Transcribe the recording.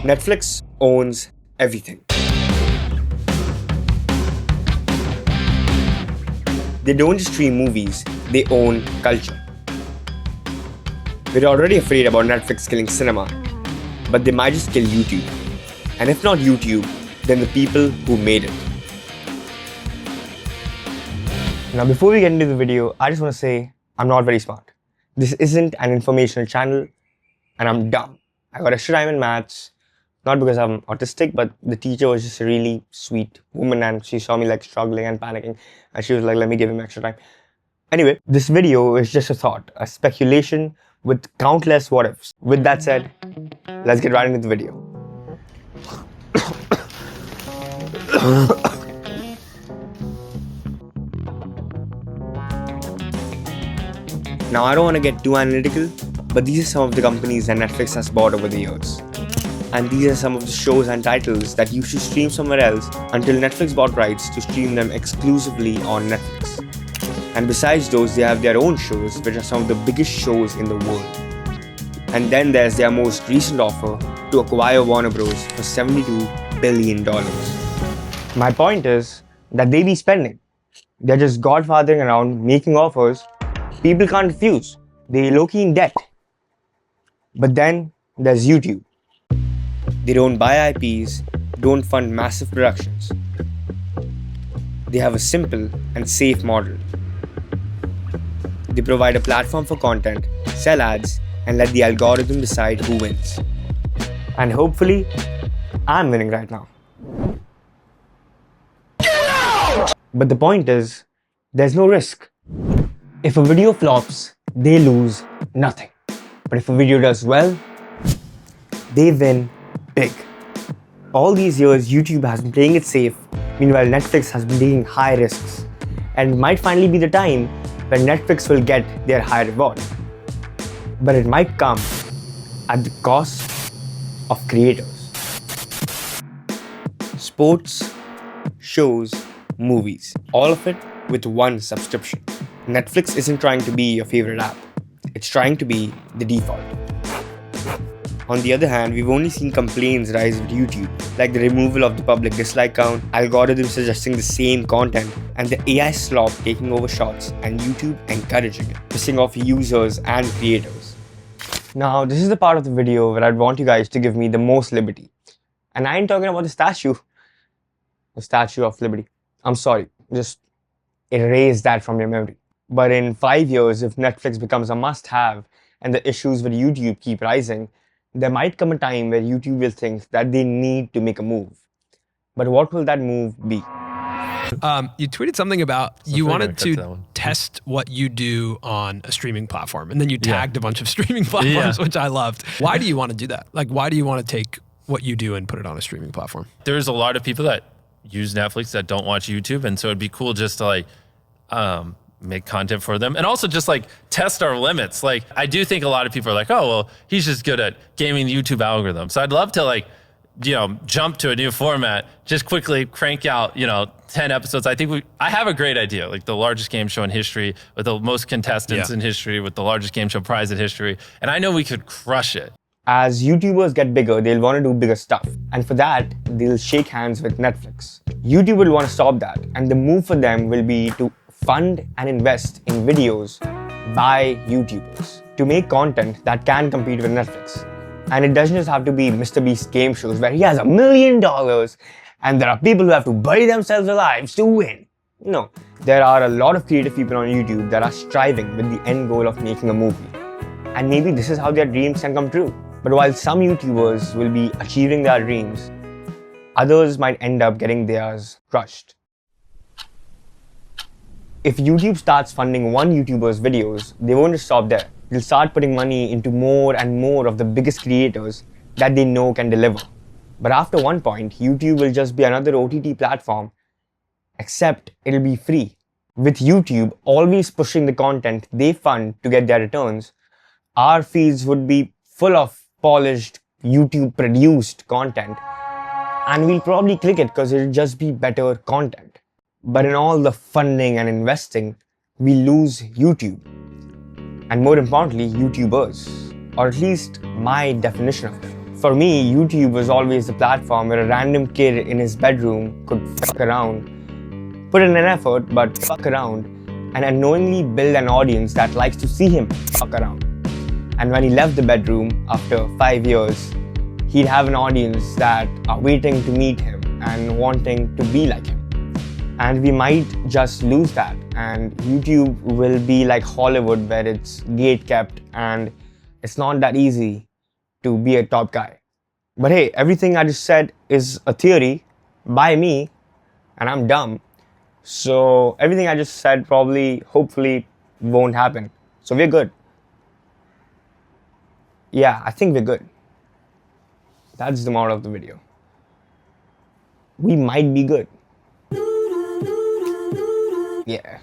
Netflix owns everything. They don't just stream movies, they own culture. We're already afraid about Netflix killing cinema, but they might just kill YouTube. And if not YouTube, then the people who made it. Now before we get into the video, I just want to say I'm not very smart. This isn't an informational channel and I'm dumb. I got extra time in maths, not because I'm autistic, but the teacher was just a really sweet woman and she saw me like struggling and panicking and she was like, let me give him extra time. Anyway, this video is just a thought, a speculation with countless what ifs. With that said, let's get right into the video. Now I don't want to get too analytical, but these are some of the companies that Netflix has bought over the years. And these are some of the shows and titles that used to stream somewhere else until Netflix bought rights to stream them exclusively on Netflix. And besides those, they have their own shows, which are some of the biggest shows in the world. And then there's their most recent offer to acquire Warner Bros. For $72 billion. My point is that they be spending. They're just godfathering around, making offers. People can't refuse. They're low-key in debt. But then there's YouTube. They don't buy IPs, don't fund massive productions. They have a simple and safe model. They provide a platform for content, sell ads, and let the algorithm decide who wins. And hopefully, I'm winning right now. But the point is, there's no risk. If a video flops, they lose nothing. But if a video does well, they win big. All these years, YouTube has been playing it safe. Meanwhile, Netflix has been taking high risks. And it might finally be the time when Netflix will get their high reward. But it might come at the cost of creators. Sports, shows, movies, all of it with one subscription. Netflix isn't trying to be your favorite app. It's trying to be the default. On the other hand, we've only seen complaints rise with YouTube, like the removal of the public dislike count, algorithms suggesting the same content, and the AI slop taking over shots and YouTube encouraging it, pissing off users and creators. Now, this is the part of the video where I'd want you guys to give me the most liberty. And I ain't talking about the Statue of Liberty. I'm sorry, just erase that from your memory. But in 5 years, if Netflix becomes a must-have and the issues with YouTube keep rising, there might come a time where YouTube will think that they need to make a move. But what will that move be? You tweeted something about you wanted to test what you do on a streaming platform, and then you tagged a bunch of streaming platforms, which I loved. Why do you want to do that? Like, why do you want to take what you do and put it on a streaming platform? There's a lot of people that use Netflix that don't watch YouTube, and so it'd be cool just to like make content for them and also just like test our limits. Like, I do think a lot of people are like, oh, well, he's just good at gaming the YouTube algorithm. So I'd love to like, you know, jump to a new format, just quickly crank out, 10 episodes. I have a great idea, like the largest game show in history with the most contestants in history, with the largest game show prize in history. And I know we could crush it. As YouTubers get bigger, they'll want to do bigger stuff. And for that, they'll shake hands with Netflix. YouTube will want to stop that. And the move for them will be to fund and invest in videos by YouTubers to make content that can compete with Netflix. And it doesn't just have to be Mr. Beast game shows where he has $1 million and there are people who have to bury themselves alive to win. No, there are a lot of creative people on YouTube that are striving with the end goal of making a movie. And maybe this is how their dreams can come true. But while some YouTubers will be achieving their dreams, others might end up getting theirs crushed. If YouTube starts funding one YouTuber's videos, they won't just stop there. They'll start putting money into more and more of the biggest creators that they know can deliver. But after one point, YouTube will just be another OTT platform, except it'll be free. With YouTube always pushing the content they fund to get their returns, our feeds would be full of polished, YouTube-produced content, and we'll probably click it because it'll just be better content. But in all the funding and investing, we lose YouTube. And more importantly, YouTubers. Or at least my definition of them. For me, YouTube was always the platform where a random kid in his bedroom could fuck around, put in an effort, but fuck around, and unknowingly build an audience that likes to see him fuck around. And when he left the bedroom after 5 years, he'd have an audience that are waiting to meet him and wanting to be like him. And we might just lose that, and YouTube will be like Hollywood, where it's gate kept and it's not that easy to be a top guy. But hey, everything I just said is a theory by me, and I'm dumb. So everything I just said probably, hopefully, won't happen. So we're good. Yeah, I think we're good. That's the moral of the video. We might be good. Yeah.